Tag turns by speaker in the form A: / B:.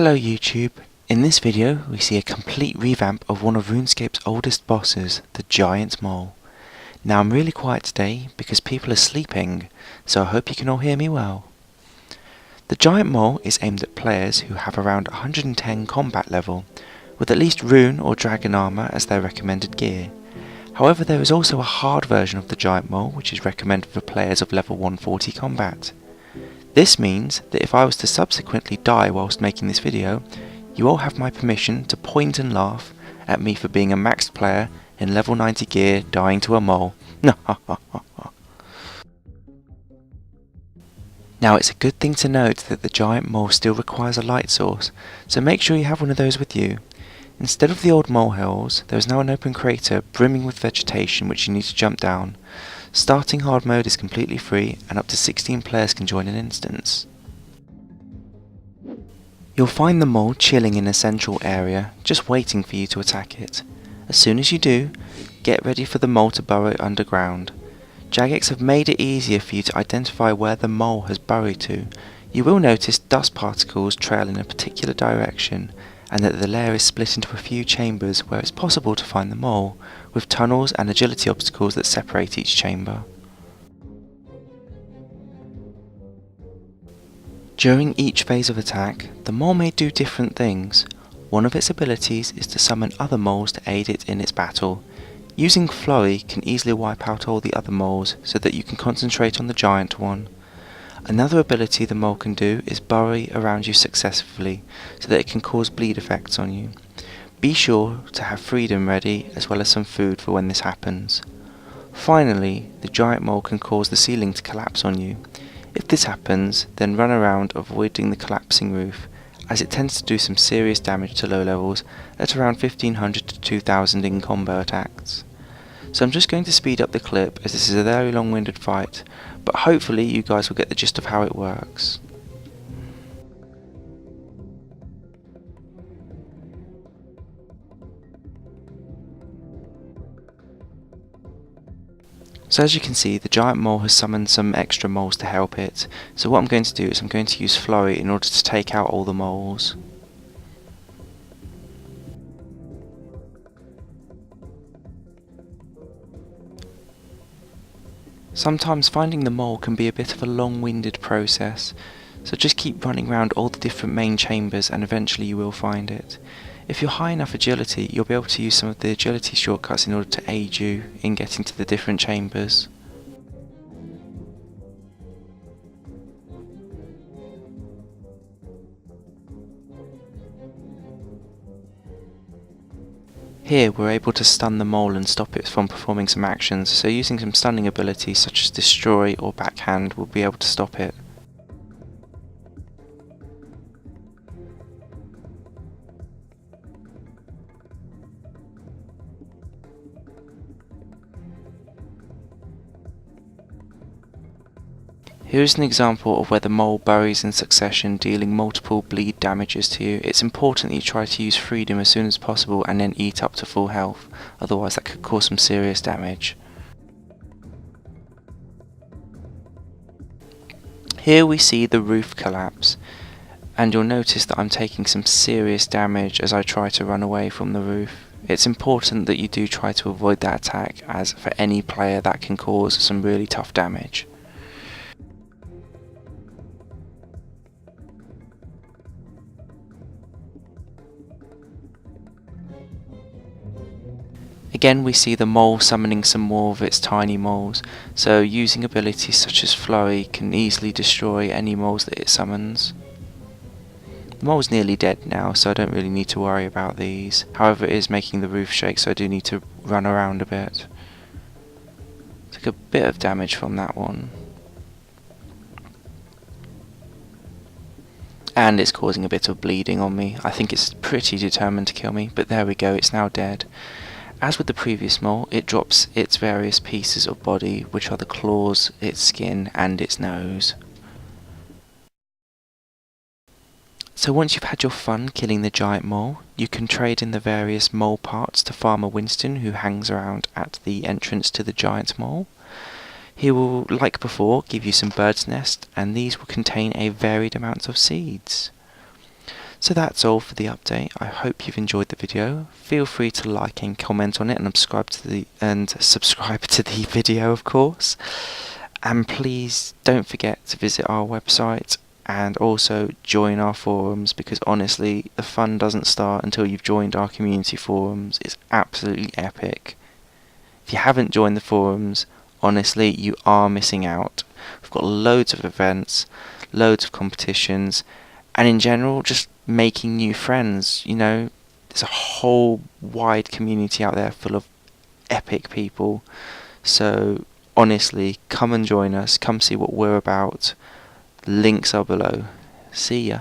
A: Hello YouTube! In this video we see a complete revamp of one of RuneScape's oldest bosses, the Giant Mole. Now I'm really quiet today because people are sleeping, so I hope you can all hear me well. The Giant Mole is aimed at players who have around 110 combat level, with at least rune or dragon armor as their recommended gear. However, there is also a hard version of the Giant Mole which is recommended for players of level 140 combat. This means that if I was to subsequently die whilst making this video, you all have my permission to point and laugh at me for being a maxed player in level 90 gear dying to a mole. Now it's a good thing to note that the Giant Mole still requires a light source, so make sure you have one of those with you. Instead of the old molehills, there is now an open crater brimming with vegetation which you need to jump down. Starting hard mode is completely free and up to 16 players can join an instance. You'll find the mole chilling in a central area, just waiting for you to attack it. As soon as you do, get ready for the mole to burrow underground. Jagex have made it easier for you to identify where the mole has burrowed to. You will notice dust particles trail in a particular direction, and that the layer is split into a few chambers where it's possible to find the mole, with tunnels and agility obstacles that separate each chamber. During each phase of attack, the mole may do different things. One of its abilities is to summon other moles to aid it in its battle. Using Flurry can easily wipe out all the other moles so that you can concentrate on the giant one. Another ability the mole can do is burrow around you successfully, so that it can cause bleed effects on you. Be sure to have freedom ready, as well as some food for when this happens. Finally, the giant mole can cause the ceiling to collapse on you. If this happens, then run around avoiding the collapsing roof, as it tends to do some serious damage to low levels at around 1500 to 2000 in combo attacks. So I'm just going to speed up the clip as this is a very long-winded fight, but hopefully you guys will get the gist of how it works. So as you can see, the Giant Mole has summoned some extra moles to help it, so what I'm going to do is I'm going to use Flurry in order to take out all the moles. Sometimes finding the mole can be a bit of a long-winded process, so just keep running around all the different main chambers and eventually you will find it. If you're high enough agility, you'll be able to use some of the agility shortcuts in order to aid you in getting to the different chambers. Here we're able to stun the mole and stop it from performing some actions, so using some stunning abilities such as Destroy or Backhand will be able to stop it. Here is an example of where the mole burrows in succession, dealing multiple bleed damages to you. It's important that you try to use freedom as soon as possible and then eat up to full health, otherwise that could cause some serious damage. Here we see the roof collapse, and you'll notice that I'm taking some serious damage as I try to run away from the roof. It's important that you do try to avoid that attack, as for any player that can cause some really tough damage. Again we see the mole summoning some more of its tiny moles, so using abilities such as Flurry can easily destroy any moles that it summons. The mole's nearly dead now, so I don't really need to worry about these. However, it is making the roof shake, so I do need to run around a bit. Took a bit of damage from that one. And it's causing a bit of bleeding on me. I think it's pretty determined to kill me, but there we go, it's now dead. As with the previous mole, it drops its various pieces of body, which are the claws, its skin, and its nose. So once you've had your fun killing the giant mole, you can trade in the various mole parts to Farmer Winston, who hangs around at the entrance to the giant mole. He will, like before, give you some bird's nest, and these will contain a varied amount of seeds. So that's all for the update. I hope you've enjoyed the video. Feel free to like and comment on it and subscribe to the video, of course. And please don't forget to visit our website and also join our forums, because honestly the fun doesn't start until you've joined our community forums. It's absolutely epic. If you haven't joined the forums, honestly you are missing out. We've got loads of events, loads of competitions, and in general just making new friends. There's a whole wide community out there full of epic people. So honestly, come and join us, come see what we're about. Links are below. See ya.